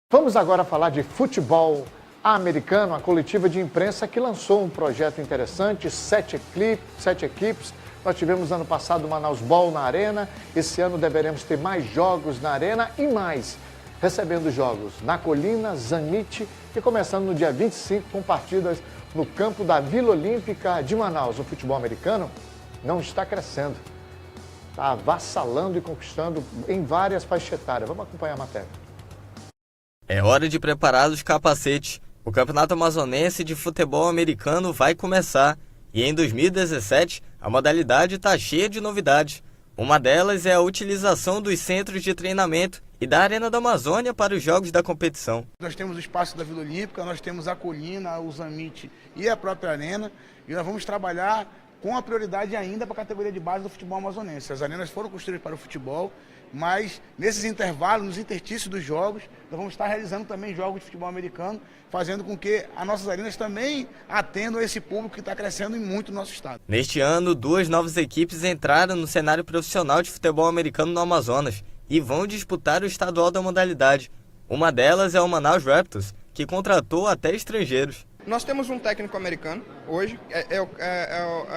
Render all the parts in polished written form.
Vamos agora falar de futebol americano, a coletiva de imprensa que lançou um projeto interessante, 7 equipes. Nós tivemos ano passado o Manaus Ball na Arena, esse ano deveremos ter mais jogos na Arena e mais, recebendo jogos na Colina, Zanetti e começando no dia 25 com partidas no campo da Vila Olímpica de Manaus. O futebol americano não está crescendo, está avassalando e conquistando em várias faixas etárias. Vamos acompanhar a matéria. É hora de preparar os capacetes. O Campeonato Amazonense de Futebol Americano vai começar. E em 2017, a modalidade está cheia de novidades. Uma delas é a utilização dos centros de treinamento e da Arena da Amazônia para os jogos da competição. Nós temos o espaço da Vila Olímpica, nós temos a Colina, o Zanetti e a própria Arena. E nós vamos trabalhar com a prioridade ainda para a categoria de base do futebol amazonense. As arenas foram construídas para o futebol, mas nesses intervalos, nos interstícios dos jogos, nós vamos estar realizando também jogos de futebol americano, fazendo com que as nossas arenas também atendam esse público que está crescendo muito no nosso estado. Neste ano, 2 novas equipes entraram no cenário profissional de futebol americano no Amazonas e vão disputar o estadual da modalidade. Uma delas é o Manaus Raptors, que contratou até estrangeiros. Nós temos um técnico americano hoje, é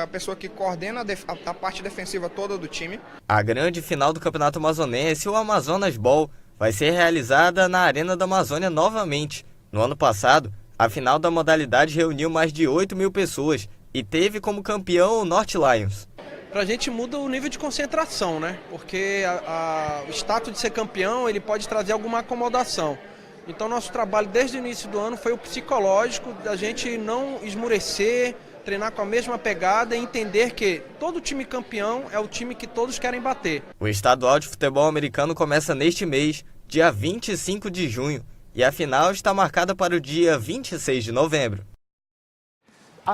a pessoa que coordena a parte defensiva toda do time. A grande final do Campeonato Amazonense, o Amazonas Ball, vai ser realizada na Arena da Amazônia novamente. No ano passado, a final da modalidade reuniu mais de 8.000 pessoas e teve como campeão o North Lions. Pra gente muda o nível de concentração, né? Porque o status de ser campeão, ele pode trazer alguma acomodação. Então nosso trabalho desde o início do ano foi o psicológico, da gente não esmurecer, treinar com a mesma pegada e entender que todo time campeão é o time que todos querem bater. O estadual de futebol americano começa neste mês, dia 25 de junho, e a final está marcada para o dia 26 de novembro.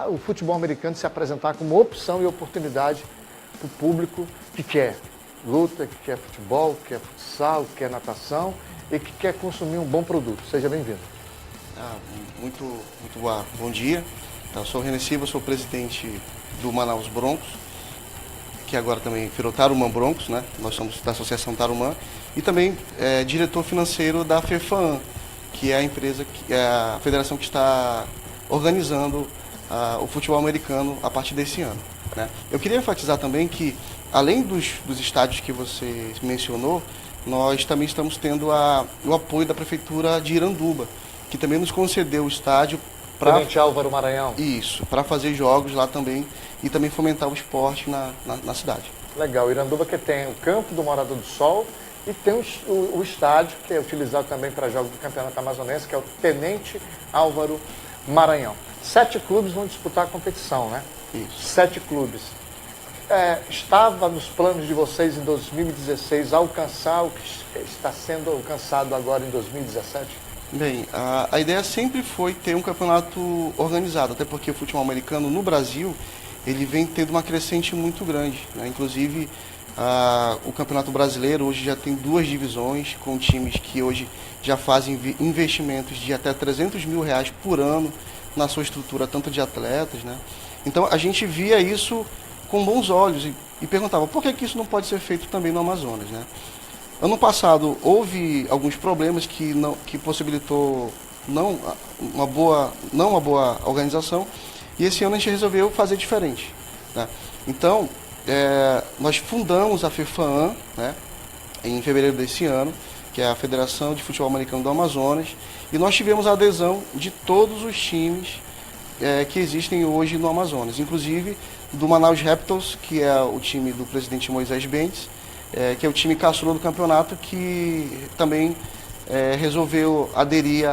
O futebol americano se apresentar como opção e oportunidade para o público que quer luta, que quer futebol, que quer futsal, que quer natação e que quer consumir um bom produto. Seja bem-vindo. Muito bom dia. Eu sou o René Silva, sou presidente do Manaus Broncos, que agora também virou Tarumã Broncos, né? Nós somos da Associação Tarumã, e também diretor financeiro da FEFAAM, que é a empresa, a federação que está organizando o futebol americano a partir desse ano, né? Eu queria enfatizar também que, além dos estádios que você mencionou, nós também estamos tendo o apoio da Prefeitura de Iranduba, que também nos concedeu o estádio para Álvaro Maranhão. Isso, para fazer jogos lá também e também fomentar o esporte na cidade. Legal, Iranduba que tem o campo do Morador do Sol e tem o estádio que é utilizado também para jogos do Campeonato Amazonense, que é o Tenente Álvaro Maranhão. 7 clubes vão disputar a competição, né? Isso. 7 clubes. Estava nos planos de vocês em 2016 alcançar o que está sendo alcançado agora em 2017? Bem, a ideia sempre foi ter um campeonato organizado, até porque o futebol americano no Brasil ele vem tendo uma crescente muito grande, né? Inclusive, o Campeonato Brasileiro hoje já tem 2 divisões, com times que hoje já fazem investimentos de até R$300 mil por ano na sua estrutura, tanto de atletas, né? Então a gente via isso com bons olhos e perguntava por que isso não pode ser feito também no Amazonas, né? Ano passado houve alguns problemas que possibilitou não uma boa organização, e esse ano a gente resolveu fazer diferente, né? Então nós fundamos a FEFAAM, né, em fevereiro desse ano, que é a Federação de Futebol Americano do Amazonas, e nós tivemos a adesão de todos os times que existem hoje no Amazonas, inclusive do Manaus Raptors, que é o time do presidente Moisés Bentes, que é o time caçula do campeonato, que também resolveu aderir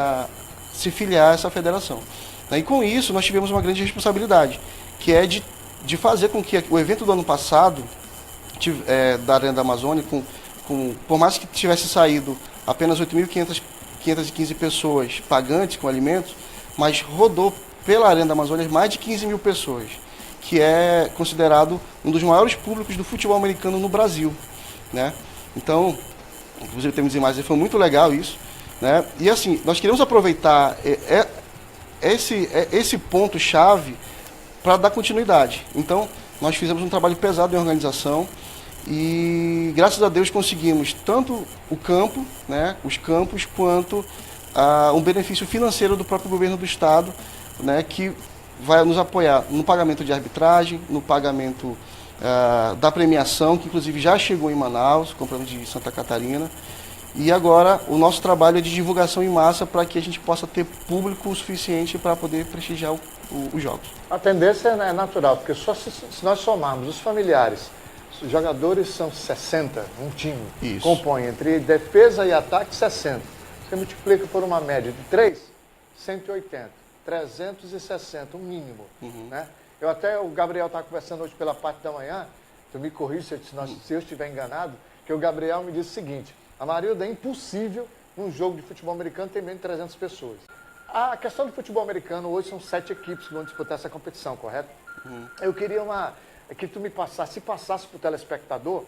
se filiar a essa federação. E com isso nós tivemos uma grande responsabilidade, que é de fazer com que o evento do ano passado, da Arena da Amazônia, por mais que tivesse saído apenas 8.515 pessoas pagantes com alimentos, mas rodou pela Arena da Amazônia mais de 15 mil pessoas, que é considerado um dos maiores públicos do futebol americano no Brasil, né? Então, inclusive temos imagens, foi muito legal isso, né? E assim, nós queremos aproveitar esse ponto-chave para dar continuidade. Então, nós fizemos um trabalho pesado em organização e, graças a Deus, conseguimos tanto o campo, né, os campos, quanto um benefício financeiro do próprio governo do estado, né, que vai nos apoiar no pagamento de arbitragem, no pagamento da premiação, que inclusive já chegou em Manaus, compramos de Santa Catarina. E agora o nosso trabalho é de divulgação em massa para que a gente possa ter público o suficiente para poder prestigiar os jogos. A tendência é natural, porque só se nós somarmos os familiares, os jogadores são 60, um time, Isso. compõe entre defesa e ataque 60. Você multiplica por uma média de 3, 180, 360, um mínimo. Né? O Gabriel estava conversando hoje pela parte da manhã, tu me corrija se eu estiver enganado, que o Gabriel me disse o seguinte: a Marilda, é impossível num jogo de futebol americano ter menos de 300 pessoas. A questão do futebol americano hoje são 7 equipes que vão disputar essa competição, correto? Eu queria que tu me passasse para o telespectador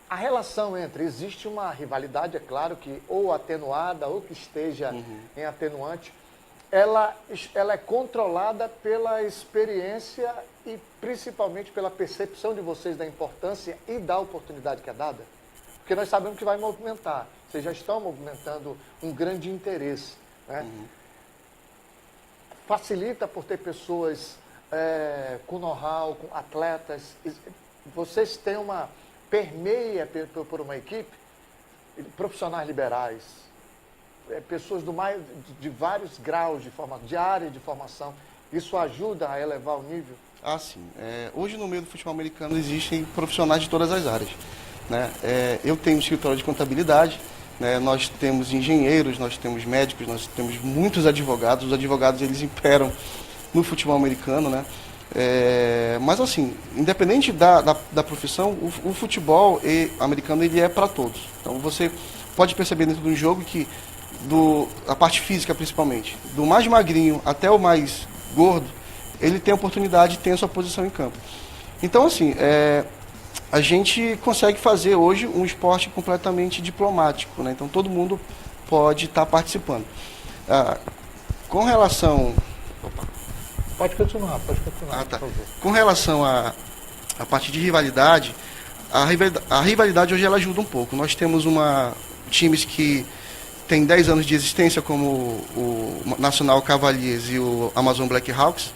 a relação entre, existe uma rivalidade, é claro, que ou atenuada ou que esteja em atenuante, ela é controlada pela experiência e principalmente pela percepção de vocês da importância e da oportunidade que é dada? Porque nós sabemos que vai movimentar. Vocês já estão movimentando um grande interesse. Né? Facilita por ter pessoas com know-how, com atletas. Vocês têm permeia por uma equipe, profissionais liberais, pessoas de vários graus de formação, de área de formação. Isso ajuda a elevar o nível? Ah, sim. Hoje no meio do futebol americano existem profissionais de todas as áreas. Né? Eu tenho um escritório de contabilidade, né? Nós temos engenheiros, nós temos médicos, nós temos muitos advogados. Os advogados, eles imperam no futebol americano, né? Mas assim, independente da profissão, o futebol americano ele é para todos. Então você pode perceber dentro de um jogo que, a parte física principalmente, do mais magrinho até o mais gordo, ele tem a oportunidade de ter a sua posição em campo. Então assim, a gente consegue fazer hoje um esporte completamente diplomático, né? Então todo mundo pode estar participando. Com relação... Pode continuar, tá. Com relação à parte de rivalidade, a rivalidade hoje ela ajuda um pouco. Nós temos times que têm 10 anos de existência, como o Nacional Cavaliers e o Amazon Blackhawks,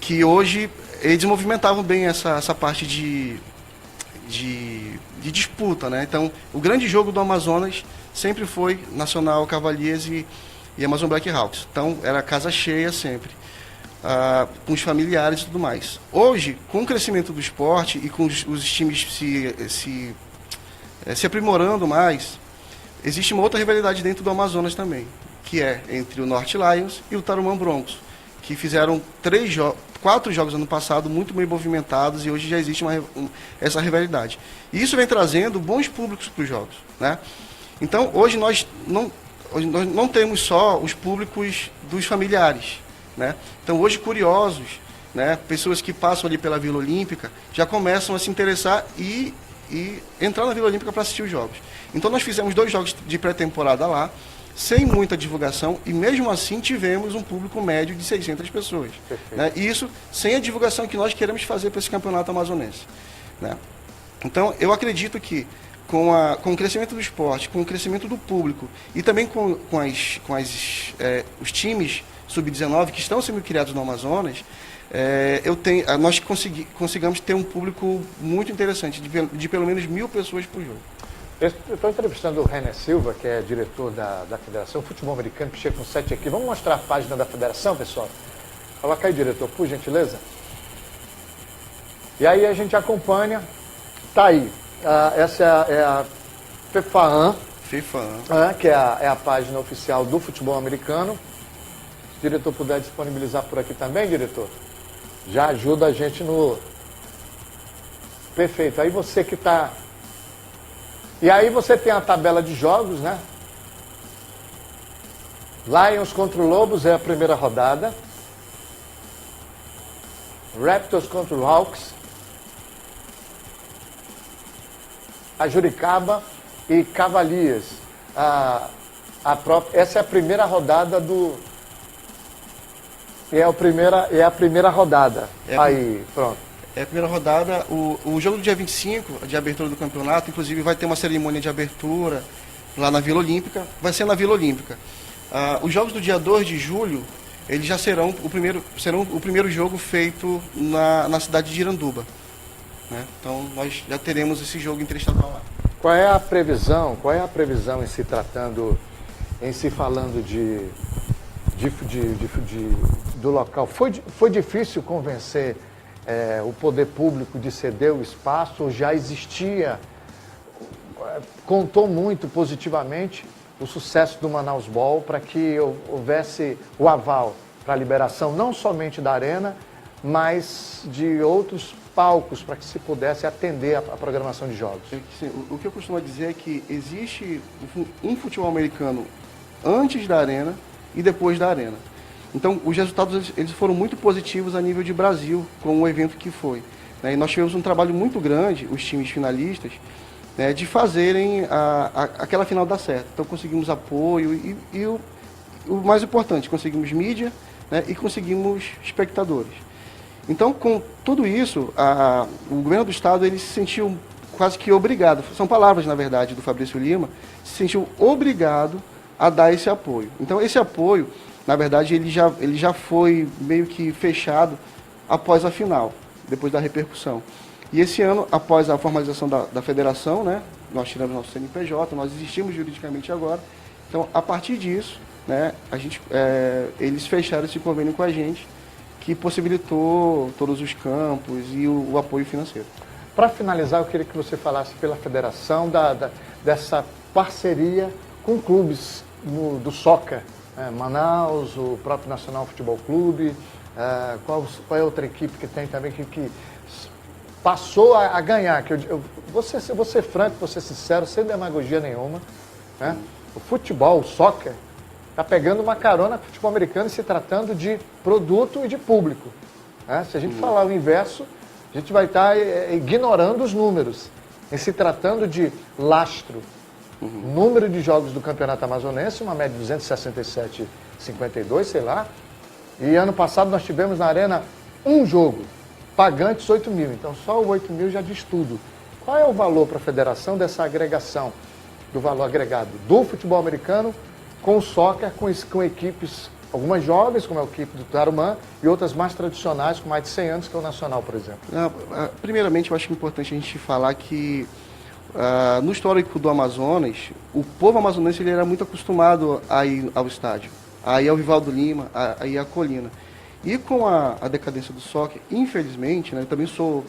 que hoje eles movimentavam bem essa parte de disputa, né? Então, o grande jogo do Amazonas sempre foi Nacional Cavaliers e Amazon Blackhawks. Então, era casa cheia sempre, com os familiares e tudo mais. Hoje, com o crescimento do esporte e com os times se aprimorando mais, existe uma outra rivalidade dentro do Amazonas também, que é entre o North Lions e o Tarumã Broncos, que fizeram 4 jogos ano passado muito bem movimentados, e hoje já existe essa rivalidade. E isso vem trazendo bons públicos para os jogos, né? Então, hoje nós não temos só os públicos dos familiares, né? Então, hoje, curiosos, né, pessoas que passam ali pela Vila Olímpica, já começam a se interessar e entrar na Vila Olímpica para assistir os jogos. Então, nós fizemos 2 jogos de pré-temporada lá, sem muita divulgação, e mesmo assim tivemos um público médio de 600 pessoas. Né? E isso sem a divulgação que nós queremos fazer para esse campeonato amazonense. Né? Então, eu acredito que com o crescimento do esporte, com o crescimento do público e também com os times sub-19 que estão sendo criados no Amazonas, nós consigamos ter um público muito interessante, de pelo menos 1.000 pessoas por jogo. Eu estou entrevistando o René Silva, que é diretor da Federação Futebol Americano, que chega com 7 aqui. Vamos mostrar a página da Federação, pessoal? Coloca aí, diretor, por gentileza. E aí a gente acompanha. Tá aí. Essa é a FEFAAM, que é a página oficial do futebol americano. Se o diretor puder disponibilizar por aqui também, diretor, já ajuda a gente no... Perfeito. Aí você que está... E aí você tem a tabela de jogos, né? Lions contra o Lobos é a primeira rodada. Raptors contra o Hawks. A Juricaba e Cavaliers. Essa é a primeira rodada do... É a primeira rodada. Aí, pronto. É a primeira rodada, o jogo do dia 25, de abertura do campeonato, inclusive vai ter uma cerimônia de abertura lá na Vila Olímpica, vai ser na Vila Olímpica. Os jogos do dia 2 de julho, eles já serão o primeiro jogo feito na cidade de Iranduba. Né? Então nós já teremos esse jogo interestadual lá. Qual é a previsão em se falando do local? Foi difícil convencer o poder público de ceder o espaço, ou já existia, contou muito positivamente o sucesso do Manaus Ball para que houvesse o aval para a liberação não somente da arena, mas de outros palcos para que se pudesse atender a programação de jogos? O que eu costumo dizer é que existe um futebol americano antes da arena e depois da arena. Então, os resultados eles foram muito positivos a nível de Brasil, com o evento que foi. Né? E nós tivemos um trabalho muito grande, os times finalistas, né, de fazerem aquela final dar certo. Então, conseguimos apoio e o mais importante, conseguimos mídia, né, e conseguimos espectadores. Então, com tudo isso, o governo do estado ele se sentiu quase que obrigado, são palavras, na verdade, do Fabrício Lima, se sentiu obrigado a dar esse apoio. Então, esse apoio, na verdade, ele já foi meio que fechado após a final, depois da repercussão. E esse ano, após a formalização da federação, né, nós tiramos nosso CNPJ, nós existimos juridicamente agora. Então, a partir disso, né, eles fecharam esse convênio com a gente, que possibilitou todos os campos e o apoio financeiro. Para finalizar, eu queria que você falasse pela federação dessa parceria com clubes do soccer, Manaus, o próprio Nacional Futebol Clube, qual é a outra equipe que tem também que passou a ganhar? Vou ser franco, vou ser sincero, sem demagogia nenhuma, né? O futebol, o soccer, está pegando uma carona com o futebol americano, se tratando de produto e de público. Né? Se a gente falar o inverso, a gente vai estar ignorando os números. Em se tratando de lastro, número de jogos do Campeonato Amazonense, uma média de 267,52, sei lá. E ano passado nós tivemos na Arena um jogo, pagantes 8 mil. Então só o 8 mil já diz tudo. Qual é o valor para a federação dessa agregação, do valor agregado do futebol americano com o soccer, com equipes, algumas jovens, como é a equipe do Tarumã, e outras mais tradicionais, com mais de 100 anos, que é o Nacional, por exemplo? Primeiramente, eu acho importante a gente falar que, no histórico do Amazonas, o povo amazonense ele era muito acostumado a ir ao estádio, a ir ao Rivaldo Lima, a ir à Colina. E com a decadência do soccer, infelizmente, né, eu também torço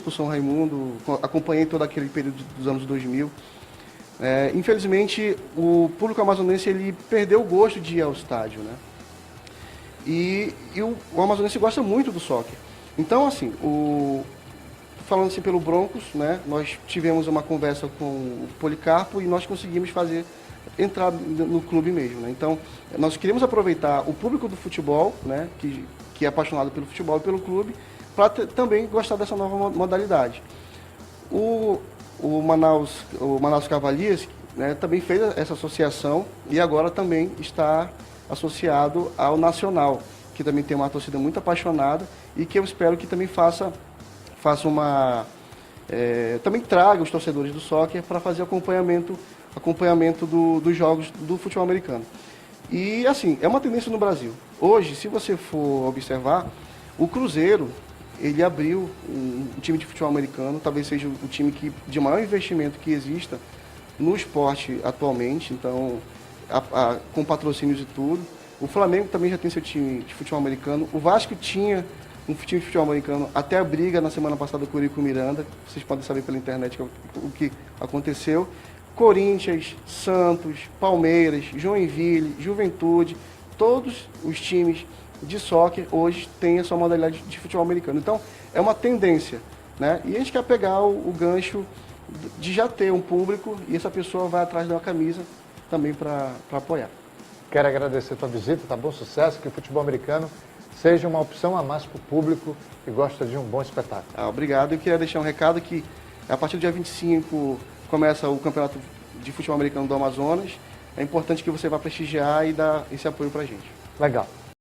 para o São Raimundo, acompanhei todo aquele período dos anos 2000, infelizmente, o público amazonense ele perdeu o gosto de ir ao estádio, né? E o amazonense gosta muito do soccer. Então, assim, falando assim pelo Broncos, né? Nós tivemos uma conversa com o Policarpo e nós conseguimos entrar no clube mesmo, né? Então, nós queremos aproveitar o público do futebol, né? Que é apaixonado pelo futebol e pelo clube, para também gostar dessa nova modalidade. O Manaus Cavaliers, né, também fez essa associação e agora também está associado ao Nacional, que também tem uma torcida muito apaixonada e que eu espero que também faça também traga os torcedores do soccer para fazer acompanhamento dos jogos do futebol americano. E assim, é uma tendência no Brasil. Hoje, se você for observar, o Cruzeiro ele abriu um time de futebol americano, talvez seja o time de maior investimento que exista no esporte atualmente, então, com patrocínios e tudo. O Flamengo também já tem seu time de futebol americano. O Vasco tinha um time de futebol americano até a briga na semana passada com o Eurico Miranda. Vocês podem saber pela internet o que aconteceu. Corinthians, Santos, Palmeiras, Joinville, Juventude, todos os times de soccer hoje tem a sua modalidade de futebol americano. Então, é uma tendência, né? E a gente quer pegar o gancho de já ter um público e essa pessoa vai atrás de uma camisa também para apoiar. Quero agradecer a tua visita, tá bom? Sucesso, que o futebol americano seja uma opção a mais para o público que gosta de um bom espetáculo. Obrigado. Eu queria deixar um recado que a partir do dia 25 começa o Campeonato de Futebol Americano do Amazonas. É importante que você vá prestigiar e dar esse apoio para a gente. Legal.